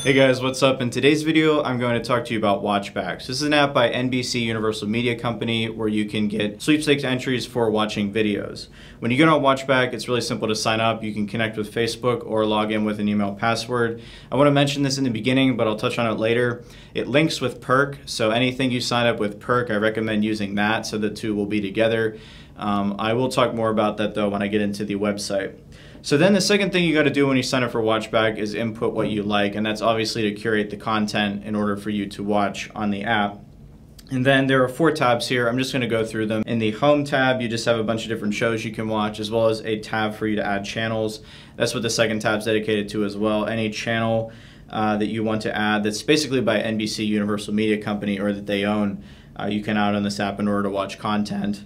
Hey guys, what's up? In today's video, I'm going to talk to you about WatchBack. This is an app by NBC Universal Media Company where you can get sweepstakes entries for watching videos. When you get on WatchBack, it's really simple to sign up. You can connect with Facebook or log in with an email password. I want to mention this in the beginning, but I'll touch on it later. It links with Perk, so anything you sign up with Perk, I recommend using that so the two will be together. I will talk more about that though when I get into the website. So then the second thing you got to do when you sign up for WatchBack is input what you like, and that's obviously to curate the content in order for you to watch on the app. And then there are 4 tabs here. I'm just going to go through them. In the Home tab, you just have a bunch of different shows you can watch, as well as a tab for you to add channels. That's what the second tab's dedicated to as well. Any channel that you want to add that's basically by NBC Universal Media Company or that they own, you can add on this app in order to watch content.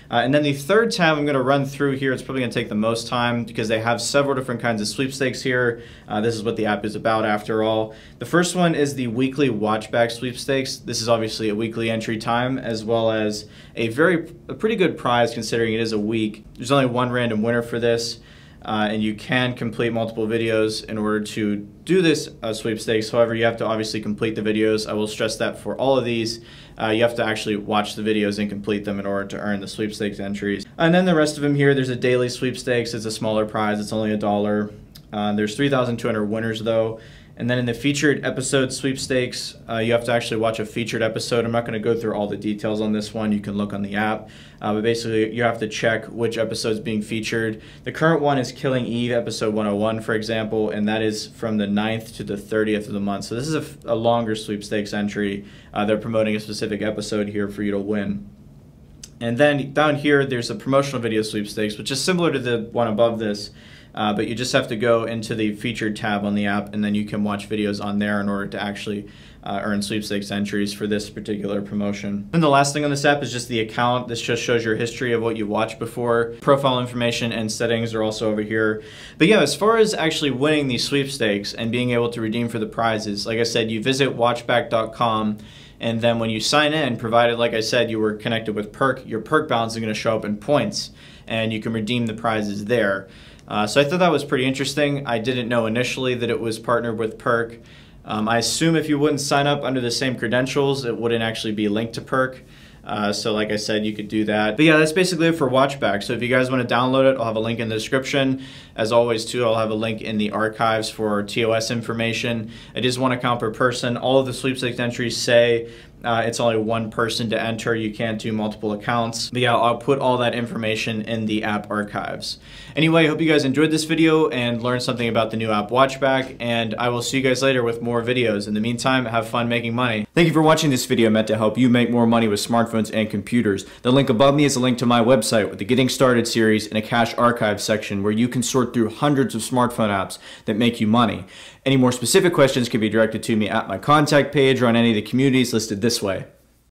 And then the third tab I'm going to run through here. It's probably going to take the most time because they have several different kinds of sweepstakes here. This is what the app is about after all. The first one is the weekly WatchBack sweepstakes. This is obviously a weekly entry time as well as a pretty good prize considering it is a week. There's only one random winner for this. And you can complete multiple videos in order to do this sweepstakes. However, you have to obviously complete the videos. I will stress that for all of these, you have to actually watch the videos and complete them in order to earn the sweepstakes entries. And then the rest of them here, there's a daily sweepstakes. It's a smaller prize. It's only $1. There's 3,200 winners though. And then in the featured episode sweepstakes, you have to actually watch a featured episode. I'm not going to go through all the details on this one. You can look on the app. But basically, you have to check which episode is being featured. The current one is Killing Eve, episode 101, for example, and that is from the 9th to the 30th of the month. So this is a longer sweepstakes entry. They're promoting a specific episode here for you to win. And then down here, there's a promotional video sweepstakes, which is similar to the one above this. But you just have to go into the featured tab on the app and then you can watch videos on there in order to actually earn sweepstakes entries for this particular promotion. And the last thing on this app is just the account. This just shows your history of what you watched before. Profile information and settings are also over here. But yeah, as far as actually winning these sweepstakes and being able to redeem for the prizes, like I said, you visit watchback.com. And then when you sign in, provided, like I said, you were connected with Perk, your Perk balance is going to show up in points and you can redeem the prizes there. So I thought that was pretty interesting. I didn't know initially that it was partnered with Perk. I assume if you wouldn't sign up under the same credentials, it wouldn't actually be linked to Perk. So like I said, you could do that. But yeah, that's basically it for WatchBack. So if you guys want to download it, I'll have a link in the description. As always too, I'll have a link in the archives for TOS information. It is 1 account per person. All of the sweepstakes entries say it's only 1 person to enter. You can't do multiple accounts. But yeah, I'll put all that information in the app archives. Anyway, I hope you guys enjoyed this video and learned something about the new app WatchBack, and I will see you guys later with more videos. In the meantime, have fun making money. Thank you for watching this video meant to help you make more money with smartphones and computers. The link above me is a link to my website with the Getting Started series and a cache archive section where you can sort through hundreds of smartphone apps that make you money. Any more specific questions can be directed to me at my contact page or on any of the communities listed this way.